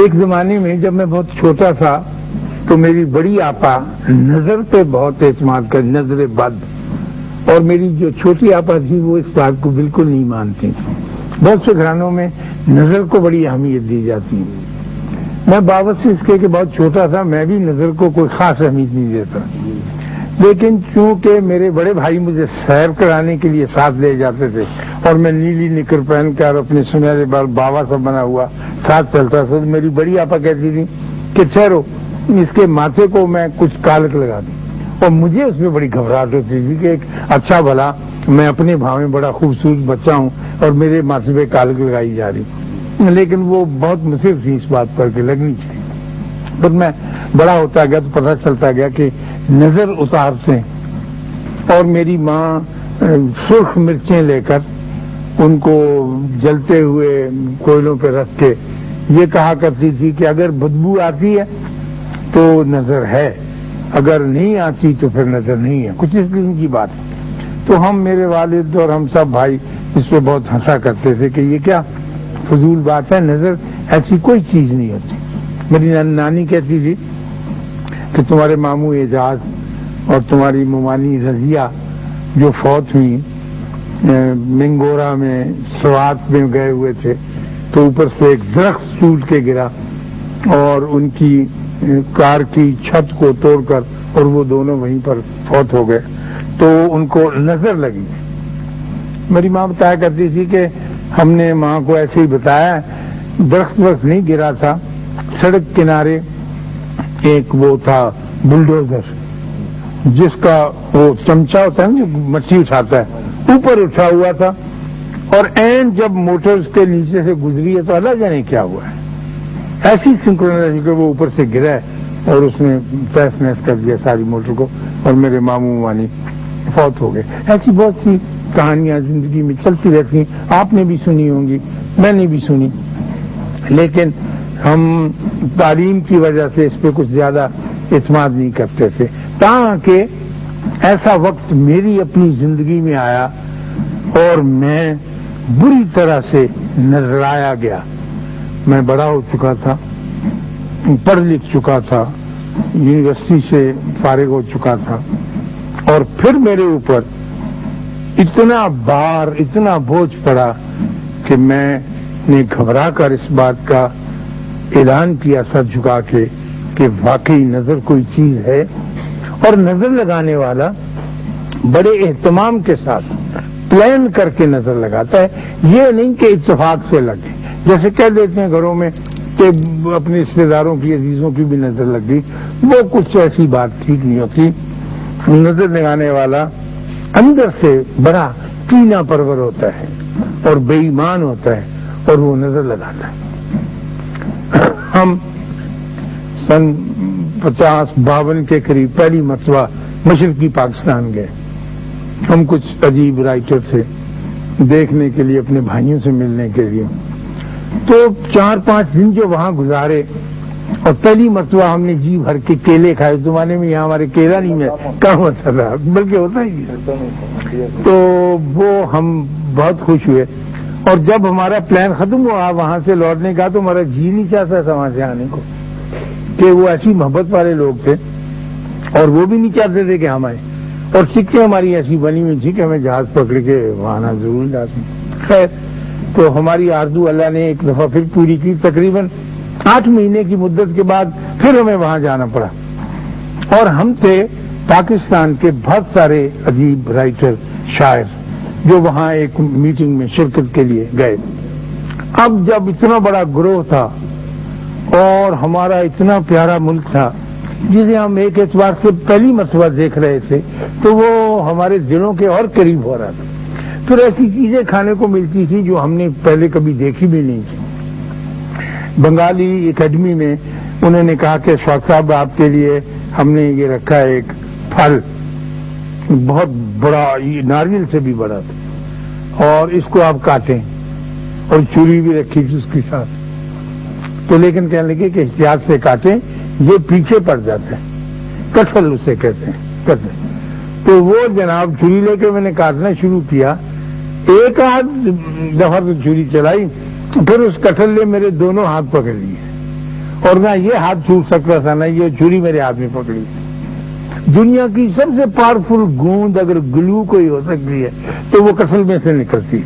ایک زمانے میں جب میں بہت چھوٹا تھا تو میری بڑی آپا نظر پہ بہت اعتماد کر، نظر بد، اور میری جو چھوٹی آپا تھی وہ اس بات کو بالکل نہیں مانتی تھی۔ بہت سے گھرانوں میں نظر کو بڑی اہمیت دی جاتی ہے۔ میں باوجود اس کے کہ بہت چھوٹا تھا، میں بھی نظر کو کوئی خاص اہمیت نہیں دیتا، لیکن چونکہ میرے بڑے بھائی مجھے سیر کرانے کے لیے ساتھ لے جاتے تھے اور میں نیلی نکر پہن کر اپنے سنہرے بال باوا سب بنا ہوا ساتھ چلتا تھا، میری بڑی آپا کہتی تھی کہ ٹھہرو اس کے ماتھے کو میں کچھ کالک لگا دوں، اور مجھے اس میں بڑی گھبراہٹ ہوتی تھی کہ ایک اچھا بھلا میں اپنے بھاؤ میں بڑا خوبصورت بچہ ہوں اور میرے ماتھے پہ کالک لگائی جا رہی، لیکن وہ بہت مصر تھی اس بات پر کہ لگنی چاہیے۔ پھر میں بڑا ہوتا گیا تو پتہ چلتا گیا کہ نظر اتار سے، اور میری ماں سرخ مرچیں لے کر ان کو جلتے ہوئے کوئلوں پہ رکھ کے یہ کہا کرتی تھی کہ اگر بدبو آتی ہے تو نظر ہے، اگر نہیں آتی تو پھر نظر نہیں ہے، کچھ اس قسم کی بات۔ تو ہم میرے والد اور ہم سب بھائی اس پہ بہت ہنسا کرتے تھے کہ یہ کیا فضول بات ہے، نظر ایسی کوئی چیز نہیں ہوتی۔ میری نانی کہتی تھی کہ تمہارے ماموں اعجاز اور تمہاری ممانی رضیہ جو فوت ہوئی منگورا میں سوات میں گئے ہوئے تھے، تو اوپر سے ایک درخت ٹوٹ کے گرا اور ان کی کار کی چھت کو توڑ کر اور وہ دونوں وہیں پر فوت ہو گئے، تو ان کو نظر لگی۔ میری ماں بتایا کرتی تھی کہ ہم نے ماں کو ایسے ہی بتایا، درخت نہیں گرا تھا، سڑک کنارے ایک وہ تھا بلڈوزر جس کا وہ چمچا ہوتا ہے نا جو مٹی اٹھاتا ہے، اوپر اٹھا ہوا تھا، اور اینڈ جب موٹر اس کے نیچے سے گزری ہے تو اللہ جانے کیا ہوا ہے، ایسی سنکرونائز کہ وہ اوپر سے گرا ہے اور اس نے تہس نہس کر دیا ساری موٹر کو، اور میرے ماموں ممانی فوت ہو گئے۔ ایسی بہت سی کہانیاں زندگی میں چلتی رہتی ہیں، آپ نے بھی سنی ہوں گی، میں نے بھی سنی، لیکن ہم تعلیم کی وجہ سے اس پہ کچھ زیادہ اعتماد نہیں کرتے تھے، تاکہ ایسا وقت میری اپنی زندگی میں آیا اور میں بری طرح سے نظرایا گیا۔ میں بڑا ہو چکا تھا، پڑھ لکھ چکا تھا، یونیورسٹی سے فارغ ہو چکا تھا، اور پھر میرے اوپر اتنا بار، اتنا بوجھ پڑا کہ میں نے گھبرا کر اس بات کا اعلان کیا سر جھکا کے کہ واقعی نظر کوئی چیز ہے، اور نظر لگانے والا بڑے اہتمام کے ساتھ پلان کر کے نظر لگاتا ہے، یہ نہیں کہ اتفاق سے لگے، جیسے کہہ دیتے ہیں گھروں میں کہ اپنے رشتے داروں کی عزیزوں کی بھی نظر لگ گئی، وہ کچھ ایسی بات ٹھیک نہیں ہوتی۔ نظر لگانے والا اندر سے بڑا کینہ پرور ہوتا ہے اور بے ایمان ہوتا ہے، اور وہ نظر لگاتا ہے۔ ہم سن 50-52 کے قریب پہلی مرتبہ مشرقی پاکستان گئے، ہم کچھ عجیب رائٹر تھے دیکھنے کے لیے، اپنے بھائیوں سے ملنے کے لیے، تو 4-5 دن جو وہاں گزارے، اور پہلی مرتبہ ہم نے جی بھر کے کیلے کھائے، اس زمانے میں یہاں ہمارے کیلا نہیں ہے کہاں ہوتا تھا، بلکہ ہوتا ہی ہے، تو وہ ہم بہت خوش ہوئے۔ اور جب ہمارا پلان ختم ہوا وہاں سے لوٹنے کا تو ہمارا جی نہیں چاہتا تھا وہاں سے آنے کو، کہ وہ ایسی محبت والے لوگ تھے اور وہ بھی نہیں چاہتے تھے کہ ہم آئے، اور ٹکٹیں ہماری ایسی بنی ہوئی تھی کہ ہمیں جہاز پکڑ کے وہاں آنا ضرور لازمی۔ خیر، تو ہماری آرزو اللہ نے ایک دفعہ پھر پوری کی، تقریباً 8 مہینے کی مدت کے بعد پھر ہمیں وہاں جانا پڑا، اور ہم تھے پاکستان کے بہت سارے عجیب رائٹر، شاعر جو وہاں ایک میٹنگ میں شرکت کے لیے گئے۔ اب جب اتنا بڑا گروہ تھا اور ہمارا اتنا پیارا ملک تھا جسے ہم ایک اعتبار سے پہلی مرتبہ دیکھ رہے تھے، تو وہ ہمارے دلوں کے اور قریب ہو رہا تھا۔ پھر ایسی چیزیں کھانے کو ملتی تھی جو ہم نے پہلے کبھی دیکھی بھی نہیں تھی۔ بنگالی اکیڈمی میں انہوں نے کہا کہ شوق صاحب آپ کے لیے ہم نے یہ رکھا ہے ایک پھل، بہت بڑا، یہ ناریل سے بھی بڑا تھا، اور اس کو آپ کاٹیں، اور چوری بھی رکھی تھی اس کے ساتھ، تو لیکن کہنے لگے کہ احتیاط سے کاٹیں، یہ پیچھے پڑ جاتا ہے، کٹھل اسے کہتے ہیں، کٹھل۔ تو وہ جناب چھری لے کے میں نے کاٹنا شروع کیا، ایک آدھ دفعہ تو چھری چلائی، پھر اس کٹھل نے میرے دونوں ہاتھ پکڑ لیے، اور نہ یہ ہاتھ چھوٹ سکتا تھا، نہ یہ چھری میرے ہاتھ میں پکڑی. دنیا کی سب سے پاورفل گوند اگر گلو کوئی ہو سکتی ہے تو وہ کسل میں سے نکلتی.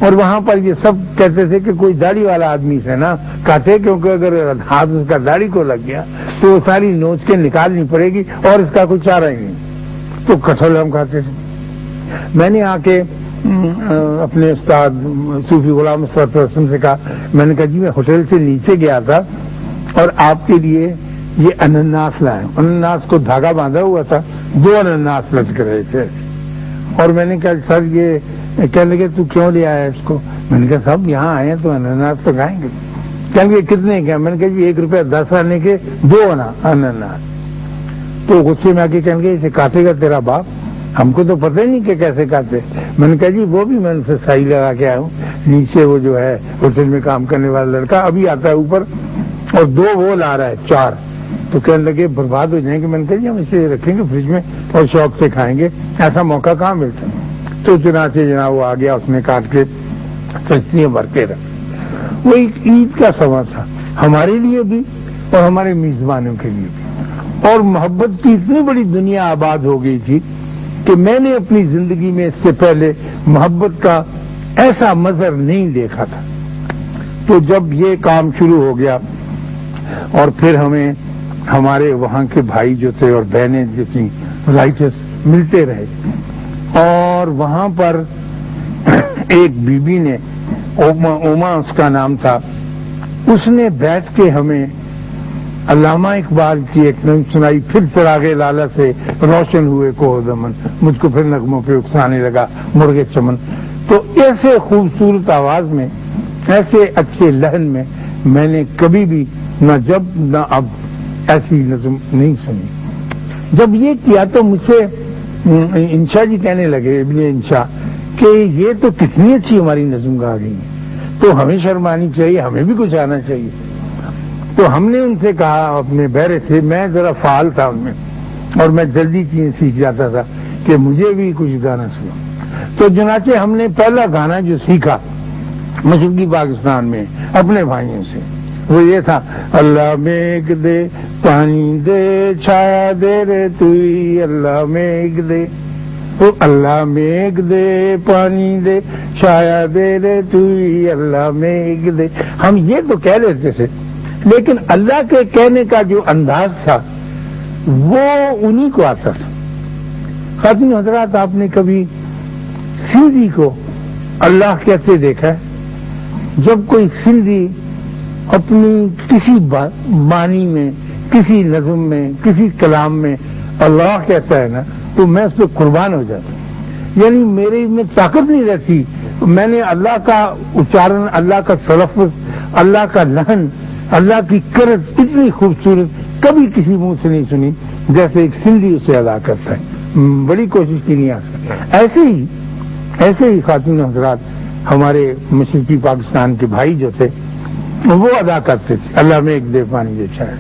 اور وہاں پر یہ سب کہتے تھے کہ کوئی داڑھی والا آدمی سے نہ کاٹے، کیونکہ اگر ہاتھ اس کا داڑھی کو لگ گیا تو وہ ساری نوچ کے نکالنی پڑے گی اور اس کا کوئی چارہ ہی نہیں. تو کٹہل ہم کھاتے تھے. میں نے آ کے اپنے استاد صوفی غلام مصطفیٰ رسم سے کہا، میں نے کہا جی میں ہوٹل سے نیچے گیا تھا اور آپ کے لیے یہ انناس لائے. انناس کو دھاگا باندھا ہوا تھا، 2 انناس لٹک رہے تھے. اور میں نے کہا سر یہ کہنے لگے تو کیوں لے آیا اس کو؟ میں نے کہا صاحب یہاں آئے ہیں تو انناس تو کھائیں گے. کہنے لگے کتنے کے؟ میں نے کہا جی 1 روپیہ 10 آنے کے 2 انناس. تو غصے میں آ کے کہنے لگے اسے کاٹے گا تیرا باپ، ہم کو تو پتہ ہی نہیں کہ کیسے کاٹے. میں نے کہا جی وہ بھی میں ان سے سائی لگا کے آیا ہوں. نیچے وہ جو ہے ہوٹل میں کام کرنے والا لڑکا ابھی آتا ہے اوپر اور 2 وہ لا رہا ہے 4. تو کہنے لگے برباد ہو جائیں گے. میں نے کہا جی ہم اسے رکھیں گے فریج میں اور شوق سے کھائیں گے، ایسا موقع کہاں ملتا. تو چنانچہ جناب وہ آ گیا، اس نے کاٹ کے کشتیاں بھر کے رکھ. وہ ایک عید کا سماں تھا ہمارے لیے بھی اور ہمارے میزبانوں کے لیے بھی. اور محبت کی اتنی بڑی دنیا آباد ہو گئی تھی کہ میں نے اپنی زندگی میں اس سے پہلے محبت کا ایسا منظر نہیں دیکھا تھا. تو جب یہ کام شروع ہو گیا اور پھر ہمیں ہمارے وہاں کے بھائی جو تھے اور بہنیں جو تھیں رائٹرس ملتے رہے، اور وہاں پر ایک بی بی نے اوما اس کا نام تھا، اس نے بیٹھ کے ہمیں علامہ اقبال کی ایک نظم سنائی، پھر چراغے لالا سے روشن ہوئے کوہ دمن، مجھ کو پھر نغموں پہ اکسانے لگا مرغے چمن. تو ایسے خوبصورت آواز میں، ایسے اچھے لہن میں نے کبھی بھی نہ جب نہ اب ایسی نظم نہیں سنی. جب یہ کیا تو مجھ سے انشا جی کہنے لگے، ابن انشا، کہ یہ تو کتنی اچھی ہماری نظم گا گئی ہے، تو ہمیں شرم آنی چاہیے، ہمیں بھی کچھ آنا چاہیے. تو ہم نے ان سے کہا اپنے بہرے سے، میں ذرا فعال تھا ان میں اور میں جلدی چیزیں سیکھ جاتا تھا، کہ مجھے بھی کچھ گانا سنا. تو چنانچہ ہم نے پہلا گانا جو سیکھا مشرقی پاکستان میں اپنے بھائیوں سے وہ یہ تھا، اللہ میغ دے پانی دے چھایا دے رے توئی، اللہ میغ دے، تو اللہ میغ دے پانی دے چھایا دے رے توئی، اللہ میغ دے. ہم یہ تو کہہ لیتے تھے، لیکن اللہ کے کہنے کا جو انداز تھا وہ انہی کو آتا تھا. خاتون حضرات، آپ نے کبھی سندھی کو اللہ کہتے دیکھا ہے؟ جب کوئی سندھی اپنی کسی بانی میں، کسی نظم میں، کسی کلام میں اللہ کہتا ہے نا تو میں اس پہ قربان ہو جاتا ہوں. یعنی میرے میں طاقت نہیں رہتی. میں نے اللہ کا اچارن، اللہ کا تلفظ، اللہ کا لہن، اللہ کی کرت اتنی خوبصورت کبھی کسی منہ سے نہیں سنی جیسے ایک سندھی اسے ادا کرتا ہے. بڑی کوشش کی نہیں آ سکتی. ایسے ہی خاتون حضرات ہمارے مشرقی پاکستان کے بھائی جو تھے وہ ادا کرتے تھے، اللہ میں ایک دے پانی دے چھایا.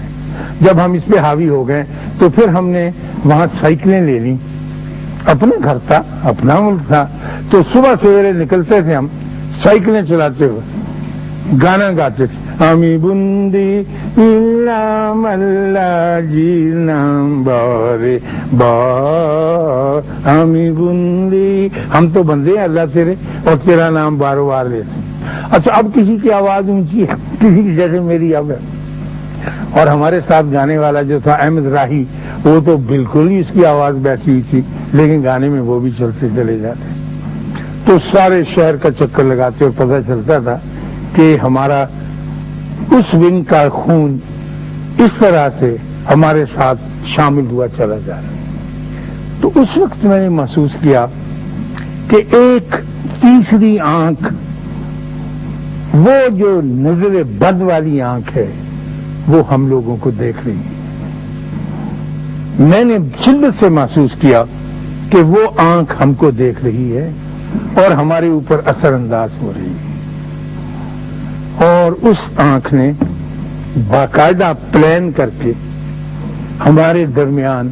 جب ہم اس پہ حاوی ہو گئے تو پھر ہم نے وہاں سائیکلیں لے لیں. اپنے گھر تھا، اپنا ملک تھا، تو صبح سویرے نکلتے تھے ہم سائیکلیں چلاتے ہوئے، گانا گاتے تھے، ہمیں بندی نام اللہ جی نام بارے بار، ہمیں بندی، ہم تو بندے ہیں اللہ تیرے اور تیرا نام بارو بار لیتے. اچھا، اب کسی کی آواز اونچی ہے، کسی کی جیسے میری اب ہے، اور ہمارے ساتھ گانے والا جو تھا احمد راہی، وہ تو بالکل ہی اس کی آواز بیٹھی ہوئی تھی، لیکن گانے میں وہ بھی چلتے چلے جاتے. تو سارے شہر کا چکر لگاتے اور پتہ چلتا تھا کہ ہمارا اس ونگ کا خون اس طرح سے ہمارے ساتھ شامل ہوا چلا جا رہا ہے. تو اس وقت میں نے محسوس کیا کہ ایک تیسری آنکھ، وہ جو نظر بد والی آنکھ ہے، وہ ہم لوگوں کو دیکھ رہی ہے. میں نے شدت سے محسوس کیا کہ وہ آنکھ ہم کو دیکھ رہی ہے اور ہمارے اوپر اثر انداز ہو رہی ہے. اور اس آنکھ نے باقاعدہ پلان کر کے ہمارے درمیان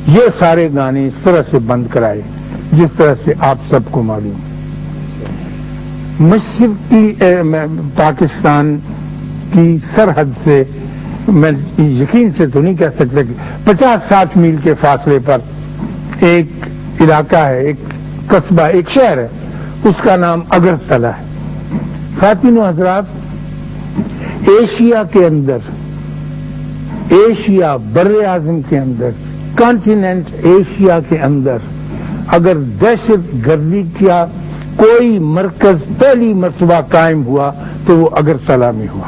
یہ سارے گانے اس طرح سے بند کرائے جس طرح سے آپ سب کو معلوم. مشرقی پاکستان کی سرحد سے میں یقین سے تو نہیں کہہ سکتا کہ 50-60 میل کے فاصلے پر ایک علاقہ ہے، ایک قصبہ، ایک شہر ہے، اس کا نام اگرتلہ ہے۔ خواتین و حضرات، ایشیا کے اندر، ایشیا بر اعظم کے اندر، کانٹیننٹ ایشیا کے اندر اگر دہشت گردی کا کوئی مرکز پہلی مرتبہ قائم ہوا تو وہ اگرتلہ میں ہوا۔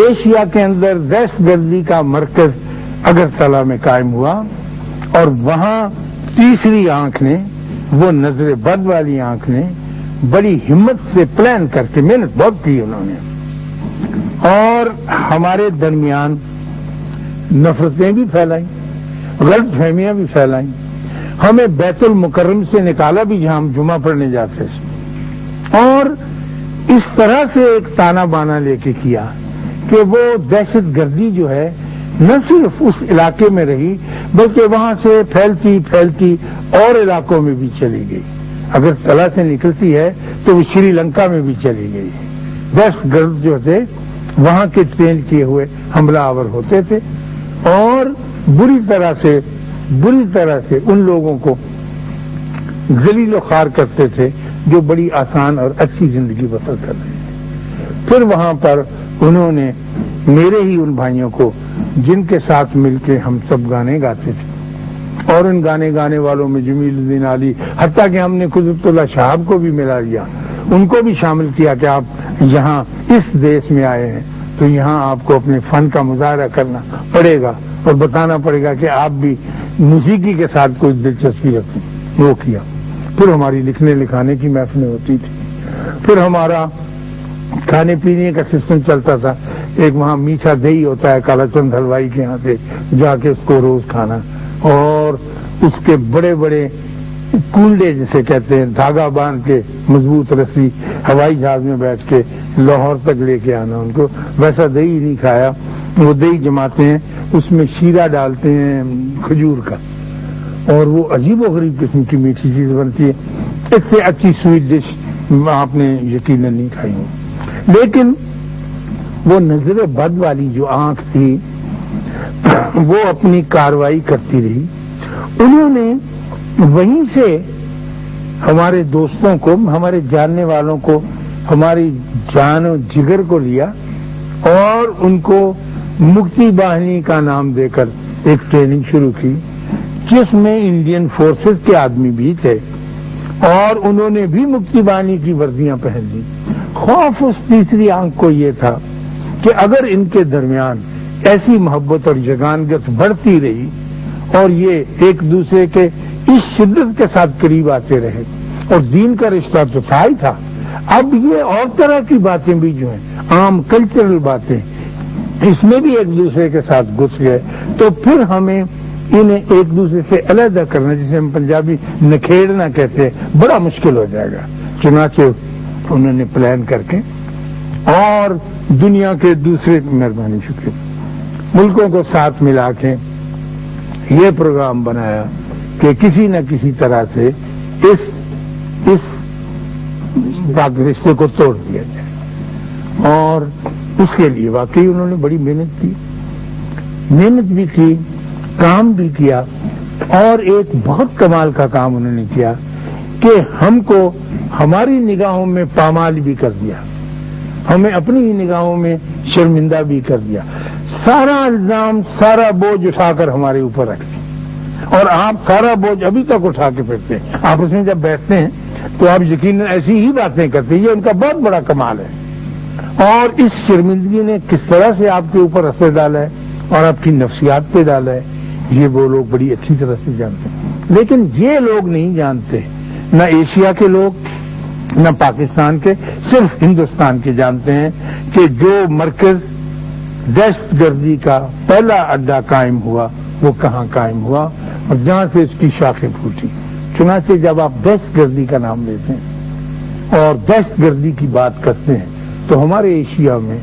ایشیا کے اندر دہشت گردی کا مرکز اگرتلہ میں قائم ہوا، اور وہاں تیسری آنکھ نے، وہ نظر بد والی آنکھ نے، بڑی ہمت سے پلان کر کے، محنت بہت کی انہوں نے، اور ہمارے درمیان نفرتیں بھی پھیلائیں، غلط فہمیاں بھی پھیلائیں، ہمیں بیت المکرم سے نکالا بھی جہاں ہم جمعہ پڑھنے جاتے تھے، اور اس طرح سے ایک تانا بانا لے کے کیا کہ وہ دہشت گردی جو ہے نہ صرف اس علاقے میں رہی بلکہ وہاں سے پھیلتی پھیلتی اور علاقوں میں بھی چلی گئی۔ اگر تلا سے نکلتی ہے تو وہ شری لنکا میں بھی چلی گئی۔ دہشت گرد جو تھے وہاں کے ٹرین کیے ہوئے حملہ آور ہوتے تھے اور بری طرح سے ان لوگوں کو ذلیل و خوار کرتے تھے جو بڑی آسان اور اچھی زندگی بسر کر رہے ہیں۔ پھر وہاں پر انہوں نے میرے ہی ان بھائیوں کو، جن کے ساتھ مل کے ہم سب گانے گاتے تھے، اور ان گانے گانے والوں میں جمیل الدین علی، حتیٰ کہ ہم نے قدرت اللہ شہاب کو بھی ملا لیا، ان کو بھی شامل کیا کہ آپ یہاں اس دیش میں آئے ہیں تو یہاں آپ کو اپنے فن کا مظاہرہ کرنا پڑے گا اور بتانا پڑے گا کہ آپ بھی موسیقی کے ساتھ کوئی دلچسپی رکھیں۔ وہ کیا۔ پھر ہماری لکھنے لکھانے کی محفلیں ہوتی تھی، پھر ہمارا کھانے پینے کا سسٹم چلتا تھا۔ ایک وہاں میٹھا دہی ہوتا ہے کالا چند حلوائی کے یہاں سے، جا کے اس کو روز کھانا، اور اس کے بڑے بڑے کنڈے جسے کہتے ہیں، دھاگا باندھ کے مضبوط رسی ہوائی جہاز میں بیٹھ کے لاہور تک لے کے آنا۔ ان کو ویسا دہی نہیں کھایا، وہ دہی جماتے ہیں، اس میں شیرہ ڈالتے ہیں کھجور کا، اور وہ عجیب و غریب قسم کی میٹھی چیز بنتی ہے۔ اس سے اچھی سویٹ ڈش آپ نے یقیناً نہیں کھائی ہو۔ لیکن وہ نظر بد والی جو آنکھ تھی وہ اپنی کارروائی کرتی رہی۔ انہوں نے وہیں سے ہمارے دوستوں کو، ہمارے جاننے والوں کو، ہماری جان و جگر کو لیا اور ان کو مکتی باہنی کا نام دے کر ایک ٹریننگ شروع کی، جس میں انڈین فورسز کے آدمی بھی تھے اور انہوں نے بھی مکتی باہنی کی وردیاں پہن لی۔ خوف اس تیسری آنکھ کو یہ تھا کہ اگر ان کے درمیان ایسی محبت اور یگانگت بڑھتی رہی اور یہ ایک دوسرے کے اس شدت کے ساتھ قریب آتے رہے، اور دین کا رشتہ تو تھا ہی تھا، اب یہ اور طرح کی باتیں بھی جو ہیں، عام کلچرل باتیں، اس میں بھی ایک دوسرے کے ساتھ گھس گئے، تو پھر ہمیں انہیں ایک دوسرے سے علیحدہ کرنا، جسے ہم پنجابی نکھیڑنا کہتے ہیں، بڑا مشکل ہو جائے گا۔ چنانچہ انہوں نے پلان کر کے اور دنیا کے دوسرے، مہربانی شکریہ، ملکوں کو ساتھ ملا کے یہ پروگرام بنایا کہ کسی نہ کسی طرح سے اس رشتے کو توڑ دیا جائے، اور اس کے لیے واقعی انہوں نے بڑی محنت بھی کی، کام بھی کیا، اور ایک بہت کمال کا کام انہوں نے کیا کہ ہم کو ہماری نگاہوں میں پامال بھی کر دیا، ہمیں اپنی ہی نگاہوں میں شرمندہ بھی کر دیا، سارا الزام، سارا بوجھ اٹھا کر ہمارے اوپر رکھ دیا، اور آپ سارا بوجھ ابھی تک اٹھا کے پھرتے ہیں۔ آپس میں جب بیٹھتے ہیں تو آپ یقیناً ایسی ہی باتیں کرتے ہیں، یہ ان کا بہت بڑا کمال ہے، اور اس شرمندگی نے کس طرح سے آپ کے اوپر اثر ڈالا ہے اور آپ کی نفسیات پہ ڈالا ہے، یہ وہ لوگ بڑی اچھی طرح سے جانتے ہیں۔ لیکن یہ لوگ نہیں جانتے، نہ ایشیا کے لوگ نہ پاکستان کے، صرف ہندوستان کے جانتے ہیں کہ جو مرکز دہشت گردی کا پہلا اڈا قائم ہوا وہ کہاں قائم ہوا اور جہاں سے اس کی شاخیں پھوٹی۔ چنانچہ جب آپ دہشت گردی کا نام لیتے ہیں اور دہشت گردی کی بات کرتے ہیں تو ہمارے ایشیا میں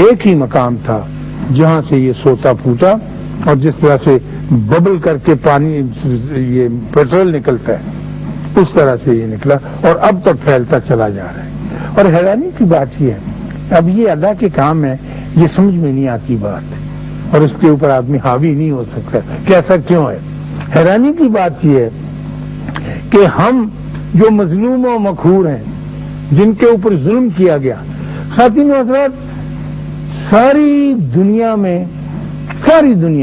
ایک ہی مقام تھا جہاں سے یہ سوتا پھوٹا، اور جس طرح سے ببل کر کے پانی، یہ پیٹرول نکلتا ہے، اس طرح سے یہ نکلا اور اب تک پھیلتا چلا جا رہا ہے۔ اور حیرانی کی بات یہ ہے، اب یہ اللہ کے کام ہے، یہ سمجھ میں نہیں آتی بات، اور اس کے اوپر آدمی حاوی نہیں ہو سکتا کہ ایسا کیوں ہے؟ حیرانی کی بات یہ ہے کہ ہم جو مظلوم و مقہور ہیں، جن کے اوپر ظلم کیا گیا، خواتین و حضرات، ساری دنیا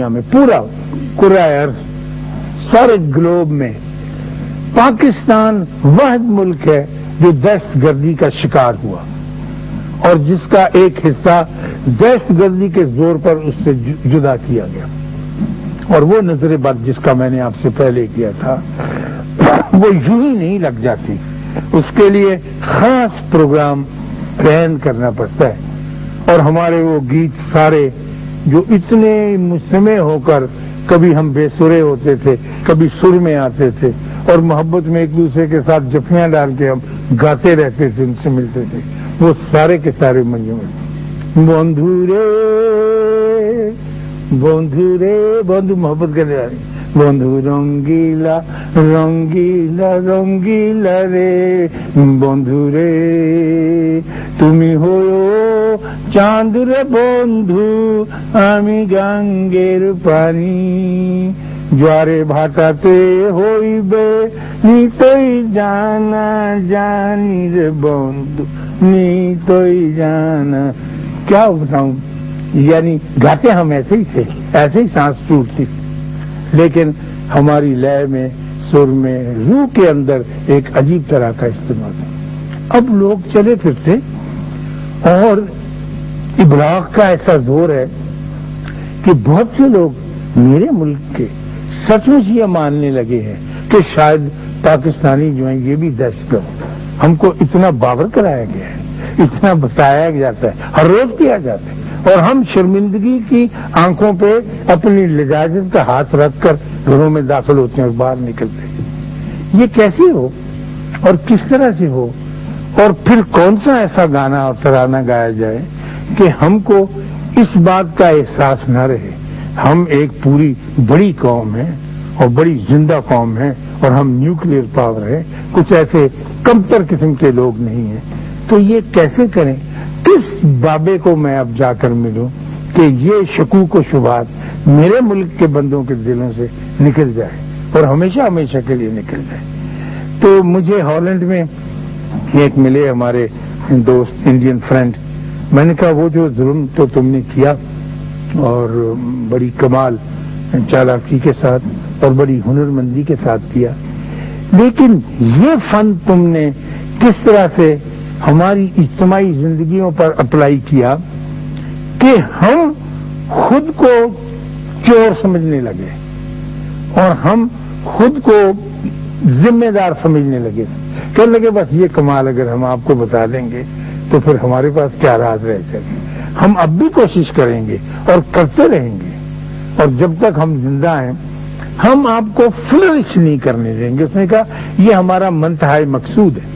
میں پورا کرۂ ارض، سارے گلوب میں پاکستان واحد ملک ہے جو دہشت گردی کا شکار ہوا، اور جس کا ایک حصہ دہشت گردی کے زور پر اس سے جدا کیا گیا. اور وہ نظر بد جس کا میں نے آپ سے پہلے کیا تھا، وہ یوں ہی نہیں لگ جاتی، اس کے لیے خاص پروگرام پلان کرنا پڑتا ہے. اور ہمارے وہ گیت سارے جو اتنے مجتمع ہو کر کبھی ہم بے سرے ہوتے تھے، کبھی سر میں آتے تھے، اور محبت میں ایک دوسرے کے ساتھ جفیاں ڈال کے ہم گاتے رہتے تھے، ان سے ملتے تھے، وہ سارے کے سارے مجموعے بندھورے بندھورے بندھو محبت کرنے والے بندھو رنگیلا رنگیلا رنگیلا رے بندھو رے تمی ہو চাঁদ রে বন্ধু আমি গাঙ্গের পানি জোয়ারে ভাটাতে হইবে নিতই জানা জানি রে বন্ধু নিতই জানা. کیا بتاؤں، یعنی گاتے ہم ایسے ہی تھے، ایسے ہی سانس ٹوٹتی، لیکن ہماری لے میں، سر میں، روح کے اندر ایک عجیب طرح کا استعمال ہے. اب لوگ چلے پھرتے اور ابلاغ کا ایسا زور ہے کہ بہت سے لوگ میرے ملک کے سچ مچ یہ ماننے لگے ہیں کہ شاید پاکستانی جو ہیں یہ بھی دہشت گرد. ہم کو اتنا باور کرایا گیا ہے، اتنا بتایا جاتا ہے، ہر روز کیا جاتا ہے، اور ہم شرمندگی کی آنکھوں پہ اپنی لجاجت کا ہاتھ رکھ کر گھروں میں داخل ہوتے ہیں اور باہر نکلتے ہیں. یہ کیسے ہو اور کس طرح سے ہو، اور پھر کون سا ایسا گانا اور ترانہ گایا جائے کہ ہم کو اس بات کا احساس نہ رہے ہم ایک پوری بڑی قوم ہیں اور بڑی زندہ قوم ہیں، اور ہم نیوکلیئر پاور ہیں، کچھ ایسے کمتر قسم کے لوگ نہیں ہیں. تو یہ کیسے کریں؟ کس بابے کو میں اب جا کر ملوں کہ یہ شکوک و شبہات میرے ملک کے بندوں کے دلوں سے نکل جائے اور ہمیشہ ہمیشہ کے لیے نکل جائے؟ تو مجھے ہالینڈ میں ایک ملے ہمارے دوست انڈین فرینڈ. میں نے کہا وہ جو ظلم تو تم نے کیا اور بڑی کمال چالاکی کے ساتھ اور بڑی ہنرمندی کے ساتھ کیا، لیکن یہ فن تم نے کس طرح سے ہماری اجتماعی زندگیوں پر اپلائی کیا کہ ہم خود کو چور سمجھنے لگے اور ہم خود کو ذمہ دار سمجھنے لگے. کہنے لگے بس یہ کمال اگر ہم آپ کو بتا دیں گے تو پھر ہمارے پاس کیا راز رہ جائے گا. ہم اب بھی کوشش کریں گے اور کرتے رہیں گے، اور جب تک ہم زندہ ہیں ہم آپ کو فلرش نہیں کرنے دیں گے. اس نے کہا یہ ہمارا منتہا مقصود ہے.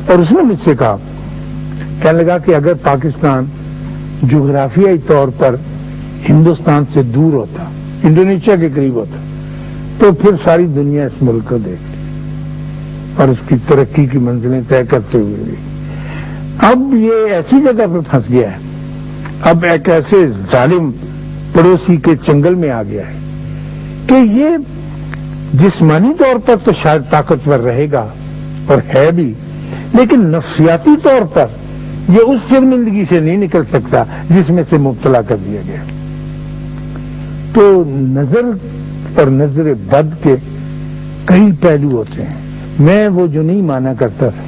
اور اس نے مجھ سے کہا، کہنے لگا کہ اگر پاکستان جغرافیائی طور پر ہندوستان سے دور ہوتا، انڈونیشیا کے قریب ہوتا، تو پھر ساری دنیا اس ملک کو دیکھتی اور اس کی ترقی کی منزلیں طے کرتے ہوئے بھی. اب یہ ایسی جگہ پہ پھنس گیا ہے، اب ایک ایسے ظالم پڑوسی کے چنگل میں آ گیا ہے کہ یہ جسمانی طور پر تو شاید طاقتور رہے گا اور ہے بھی، لیکن نفسیاتی طور پر یہ اس شرمندگی سے نہیں نکل سکتا جس میں سے مبتلا کر دیا گیا. تو نظر اور نظر بد کے کئی پہلو ہوتے ہیں. میں وہ جو نہیں مانا کرتا تھا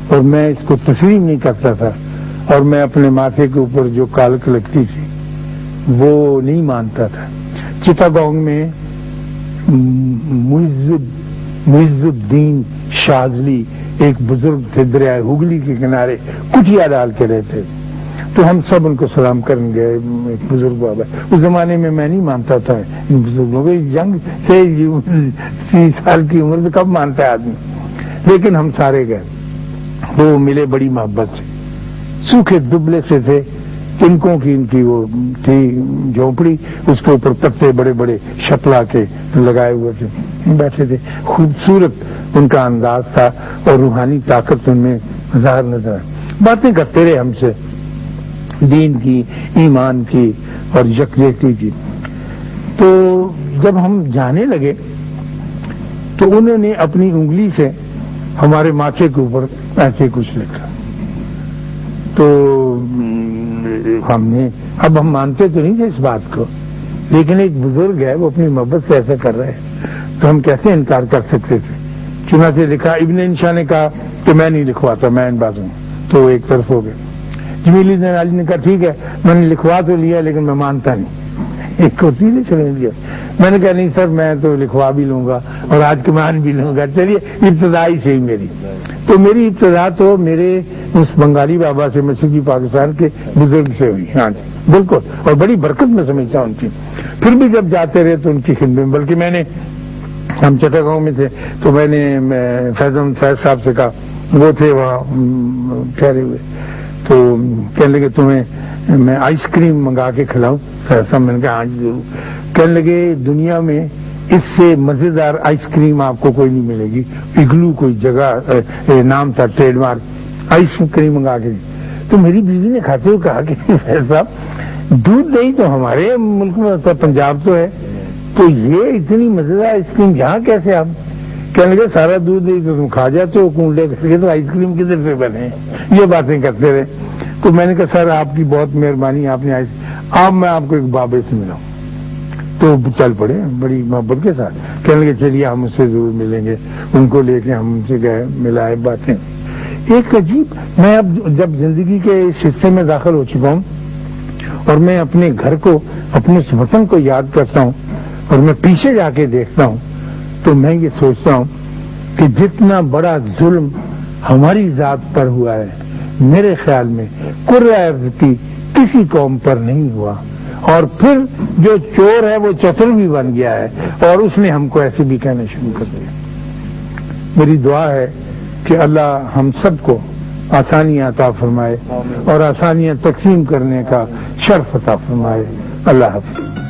اور میں اس کو تسلیم نہیں کرتا تھا، اور میں اپنے ماتھے کے اوپر جو کالک لگتی تھی وہ نہیں مانتا تھا. چٹاگانگ میں معز الدین شاذلی ایک بزرگ تھے، دریائے ہوگلی کے کنارے کٹیا ڈال کے رہتے تھے. تو ہم سب ان کو سلام کرنے گئے. ایک بزرگ بابا، اس زمانے میں میں نہیں مانتا تھا ان بزرگوں کو، جنگ سے 30 سال کی عمر میں کب مانتا ہے آدمی، لیکن ہم سارے گئے. وہ ملے بڑی محبت سے، سوکھے دبلے سے تھے، تنکوں کی ان کی وہ تھی جھونپڑی، اس کے اوپر پتے بڑے بڑے شپلا کے لگائے ہوئے تھے، بیٹھے تھے. خوبصورت ان کا انداز تھا اور روحانی طاقت ان میں ظاہر نظر. باتیں کرتے رہے ہم سے. دین کی، ایمان کی اور یکجہتی کی۔ تو جب ہم جانے لگے تو انہوں نے اپنی انگلی سے ہمارے ماتھے کے اوپر ایسے کچھ لکھا، تو اب ہم مانتے تو نہیں تھے اس بات کو، لیکن ایک بزرگ ہے وہ اپنی محبت سے ایسا کر رہے ہیں تو ہم کیسے انکار کر سکتے تھے۔ چنانچہ لکھا، ابن انشا نے کہا کہ میں نہیں لکھواتا، میں ان باتوں تو ایک طرف ہو گئے۔ جمیلی علی نے کہا ٹھیک ہے میں نے لکھوا تو لیا لیکن میں مانتا نہیں، ایک کو سیدھے چلے دیا۔ میں نے کہا نہیں سر میں تو لکھوا بھی لوں گا اور آج کے مان بھی لوں گا، چلیے ابتدائی سے ہی میری تو میری ابتدا تو میرے اس بنگالی بابا سے مشرقی پاکستان کے بزرگ سے ہوئی۔ ہاں جی بالکل، اور بڑی برکت میں سمجھتا ہوں ان کی۔ پھر بھی جب جاتے رہے تو ان کی خدمت، بلکہ میں نے، ہم چٹا گاؤں میں تھے تو میں نے فیض صاحب سے کہا، وہ تھے وہاں ٹھہرے ہوئے، تو کہنے لگے تمہیں میں آئس کریم منگا کے کھلاؤں؟ فیض صاحب، میں نے کہا ہاں جی ضرور۔ کہنے لگے دنیا میں اس سے مزیدار آئس کریم آپ کو کوئی نہیں ملے گی، اگلو کوئی جگہ نام تھا ٹریڈ مارک، آئس کریم منگا کے۔ تو میری بیوی نے کھاتے ہوئے کہا کہ فیض صاحب دودھ دہی تو ہمارے ملک میں ہوتا، پنجاب تو ہے، تو یہ اتنی مزیدار آئس کریم یہاں کیسے؟ آپ کہنے لگے سارا دودھ دہی تو تم کھا جاتے ہو کنڈے کر کے، تو آئس کریم کدھر سے بنے؟ یہ باتیں کرتے رہے۔ تو میں نے کہا سر آپ کی بہت مہربانی، آپ نے اب میں آپ کو ایک بابے سے ملاؤں، تو چل پڑے بڑی محبت کے ساتھ۔ کہنے لگے چلیے ہم اس سے ضرور ملیں گے، ان کو لے کے ہم ان سے گئے، ملائے باتیں۔ ایک عجیب، میں اب جب زندگی کے اس حصے میں داخل ہو چکا ہوں اور میں اپنے گھر کو، اپنے اس وطن کو یاد کرتا ہوں اور میں پیچھے جا کے دیکھتا ہوں تو میں یہ سوچتا ہوں کہ جتنا بڑا ظلم ہماری ذات پر ہوا ہے میرے خیال میں کرۂ ارض کی کسی قوم پر نہیں ہوا، اور پھر جو چور ہے وہ چتر بھی بن گیا ہے اور اس نے ہم کو ایسے بھی کہنا شروع کر دیا۔ میری دعا ہے کہ اللہ ہم سب کو آسانیاں عطا فرمائے اور آسانیاں تقسیم کرنے کا شرف عطا فرمائے۔ اللہ حافظ۔